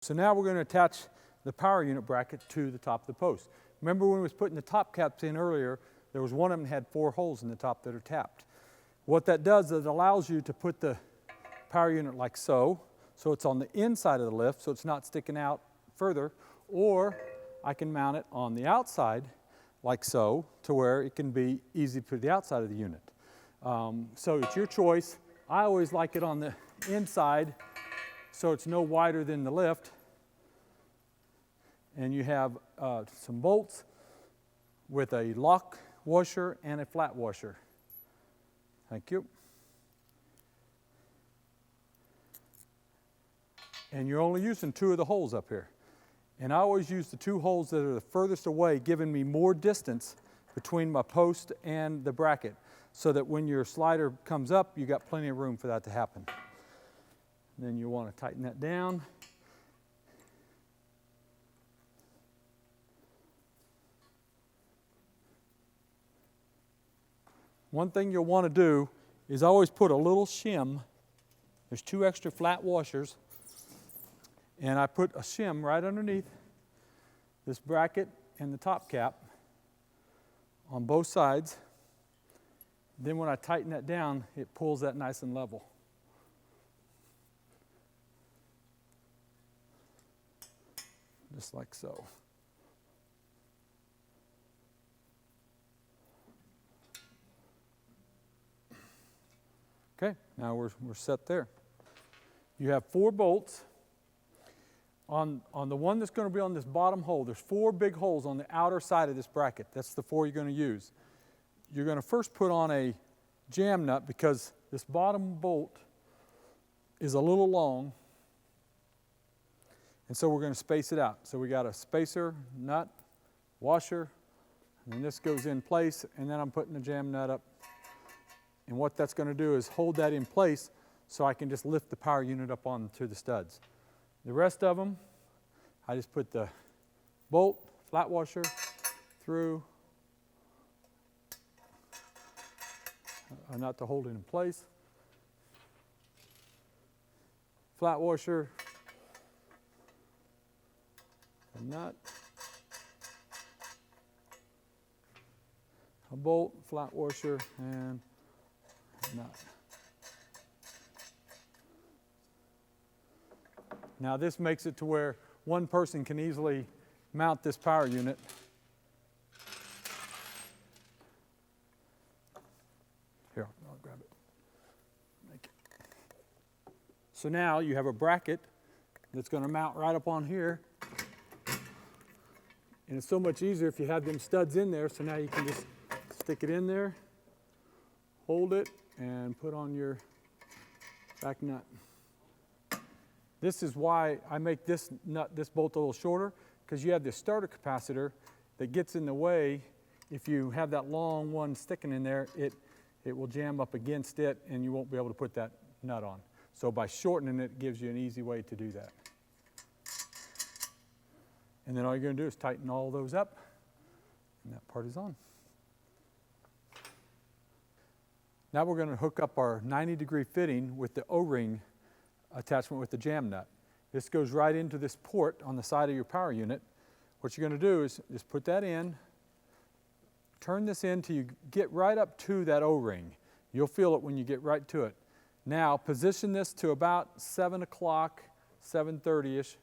So now we're going to attach the power unit bracket to the top of the post. Remember when we was putting the top caps in earlier, there was one of them that had 4 holes in the top that are tapped. What that does is it allows you to put the power unit like so it's on the inside of the lift, so it's not sticking out further, or I can mount it on the outside like so, to where it can be easy to the outside of the unit. So it's your choice. I always like it on the inside, so it's no wider than the lift. And you have some bolts with a lock washer and a flat washer. Thank you. And you're only using 2 of the holes up here. And I always use the 2 holes that are the furthest away, giving me more distance between my post and the bracket, so that when your slider comes up, you got plenty of room for that to happen. And then you want to tighten that down. One thing you'll want to do is always put a little shim. There's 2 extra flat washers, and I put a shim right underneath this bracket and the top cap on both sides. Then when I tighten that down, it pulls that nice and level. Just like so. Okay, now we're set there. You have 4 bolts. On the one that's going to be on this bottom hole, there's 4 big holes on the outer side of this bracket. That's the 4 you're going to use. You're going to first put on a jam nut, because this bottom bolt is a little long, and so we're going to space it out. So we got a spacer, nut, washer, and then this goes in place, and then I'm putting the jam nut up. And what that's going to do is hold that in place so I can just lift the power unit up onto the studs. The rest of them, I just put the bolt, flat washer through, a nut to hold it in place, flat washer, a nut, a bolt, flat washer, and a nut. Now this makes it to where one person can easily mount this power unit. Here, I'll grab it. So now you have a bracket that's going to mount right up on here. And it's so much easier if you have them studs in there, so now you can just stick it in there, hold it, and put on your back nut. This is why I make this bolt a little shorter, because you have this starter capacitor that gets in the way. If you have that long one sticking in there, it will jam up against it and you won't be able to put that nut on. So by shortening it gives you an easy way to do that. And then all you're going to do is tighten all those up, and that part is on. Now we're going to hook up our 90-degree fitting with the O-ring attachment with the jam nut. This goes right into this port on the side of your power unit. What you're going to do is just put that in, turn this in till you get right up to that O-ring. You'll feel it when you get right to it. Now position this to about 7 o'clock, 7:30ish,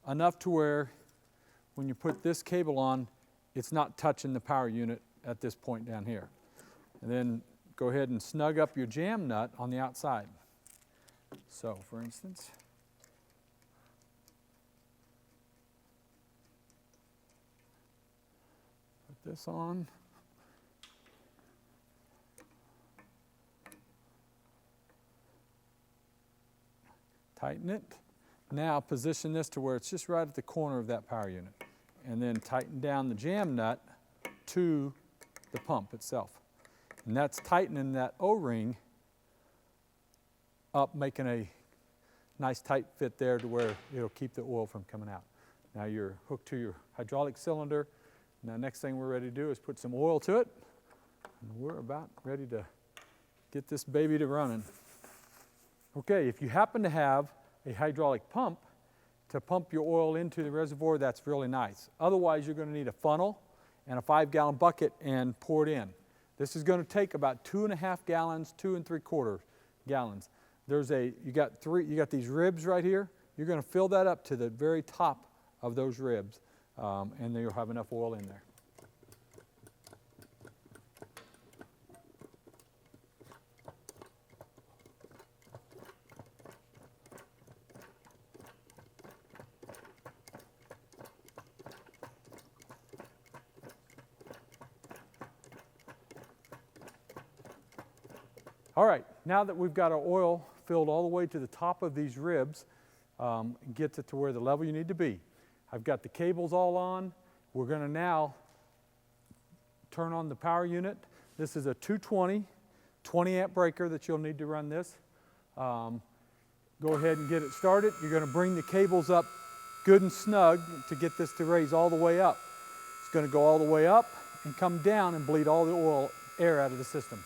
enough to where when you put this cable on, it's not touching the power unit at this point down here. And then go ahead and snug up your jam nut on the outside. So, for instance, put this on. Tighten it. Now position this to where it's just right at the corner of that power unit. And then tighten down the jam nut to the pump itself. And that's tightening that O-ring up, making a nice tight fit there to where it'll keep the oil from coming out. Now you're hooked to your hydraulic cylinder. Now next thing we're ready to do is put some oil to it. And we're about ready to get this baby to running. Okay, if you happen to have a hydraulic pump, to pump your oil into the reservoir, that's really nice. Otherwise, you're going to need a funnel and a 5-gallon bucket and pour it in. This is going to take about 2.5 gallons, 2 3/4 gallons. You got these ribs right here. You're going to fill that up to the very top of those ribs, and then you'll have enough oil in there. All right, now that we've got our oil filled all the way to the top of these ribs, gets it to where the level you need to be. I've got the cables all on. We're going to now turn on the power unit. This is a 220, 20 amp breaker that you'll need to run this. Go ahead and get it started. You're going to bring the cables up good and snug to get this to raise all the way up. It's going to go all the way up and come down and bleed all the air out of the system.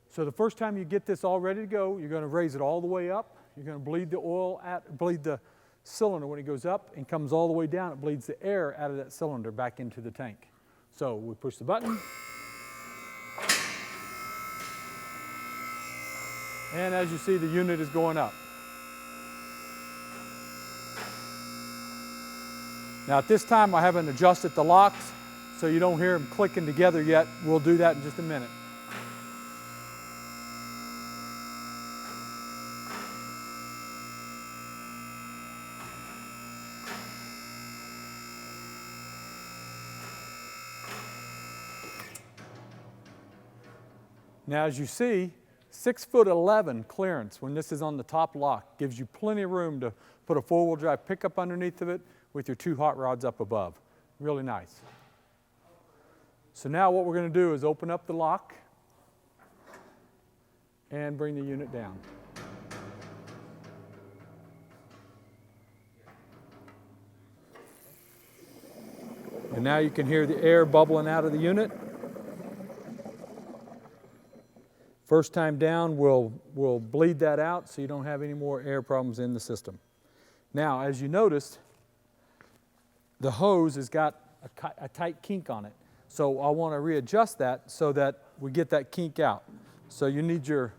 So the first time you get this all ready to go, you're going to raise it all the way up. You're going to bleed the cylinder when it goes up and comes all the way down. It bleeds the air out of that cylinder back into the tank. So we push the button. And as you see, the unit is going up. Now at this time, I haven't adjusted the locks, so you don't hear them clicking together yet. We'll do that in just a minute. Now as you see, 6'11" clearance when this is on the top lock gives you plenty of room to put a 4-wheel drive pickup underneath of it with your 2 hot rods up above. Really nice. So now what we're going to do is open up the lock and bring the unit down. And now you can hear the air bubbling out of the unit. First time down, we'll bleed that out so you don't have any more air problems in the system. Now, as you noticed, the hose has got a tight kink on it. So I want to readjust that so that we get that kink out. So you need your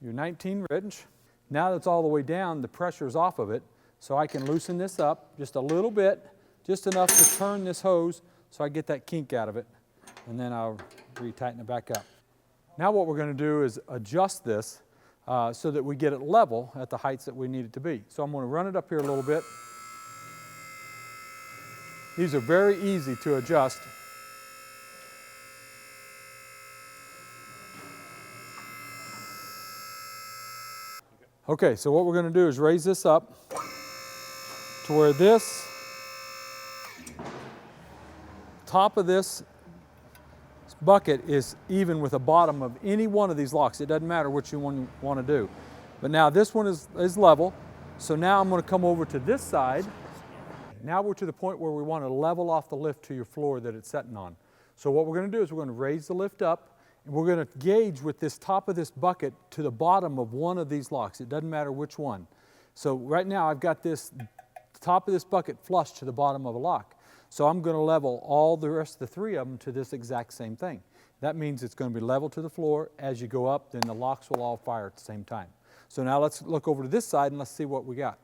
19 wrench. Now that's all the way down, the pressure's off of it. So I can loosen this up just a little bit, just enough to turn this hose so I get that kink out of it. And then I'll retighten it back up. Now what we're going to do is adjust this so that we get it level at the heights that we need it to be. So I'm going to run it up here a little bit. These are very easy to adjust. Okay, so what we're going to do is raise this up to where this top of this bucket is even with the bottom of any one of these locks. It doesn't matter which one you want to do. But now this one is level. So now I'm going to come over to this side. Now we're to the point where we want to level off the lift to your floor that it's sitting on. So what we're going to do is we're going to raise the lift up and we're going to gauge with this top of this bucket to the bottom of one of these locks. It doesn't matter which one. So right now I've got this top of this bucket flush to the bottom of a lock. So I'm going to level all the rest of the 3 of them to this exact same thing. That means it's going to be level to the floor. As you go up, then the locks will all fire at the same time. So now let's look over to this side and let's see what we got.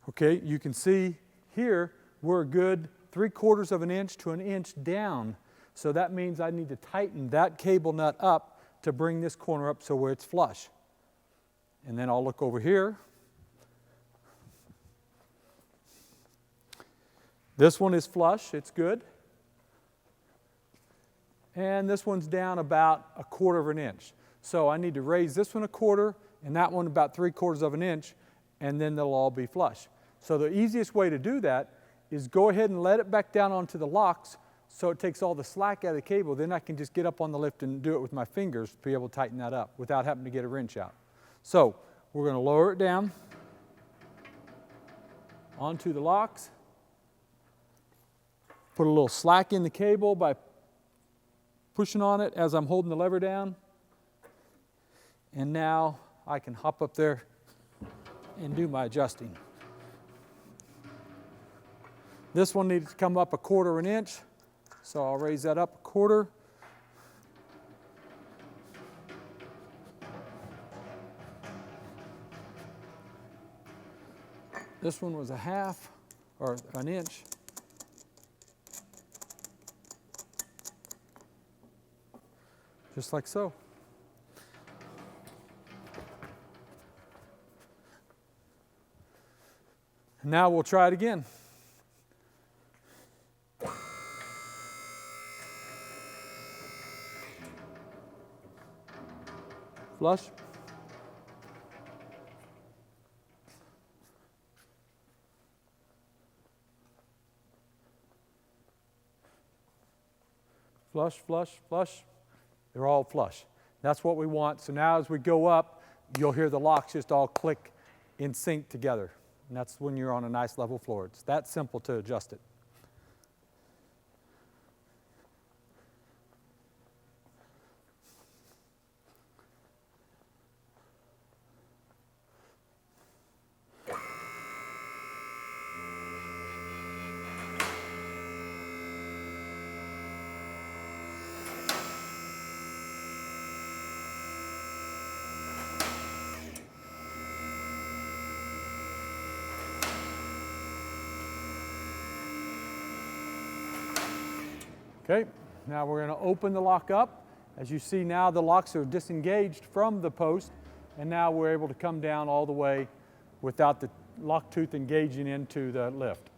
Okay, you can see here we're a good 3/4 of an inch to an inch down. So that means I need to tighten that cable nut up to bring this corner up so where it's flush. And then I'll look over here. This one is flush, it's good. And this one's down about 1/4 of an inch. So I need to raise this one 1/4 and that one about 3/4 of an inch, and then they'll all be flush. So the easiest way to do that is go ahead and let it back down onto the locks so it takes all the slack out of the cable. Then I can just get up on the lift and do it with my fingers to be able to tighten that up without having to get a wrench out. So we're going to lower it down onto the locks. Put a little slack in the cable by pushing on it as I'm holding the lever down. And now I can hop up there and do my adjusting. This one needs to come up 1/4 of an inch, so I'll raise that up 1/4. This one was 1/2 or an inch. Just like so. Now we'll try it again. Flush. Flush, flush, flush. They're all flush. That's what we want. So now as we go up, you'll hear the locks just all click in sync together. And that's when you're on a nice level floor. It's that simple to adjust it. Okay, now we're going to open the lock up. As you see now, the locks are disengaged from the post, and now we're able to come down all the way without the lock tooth engaging into the lift.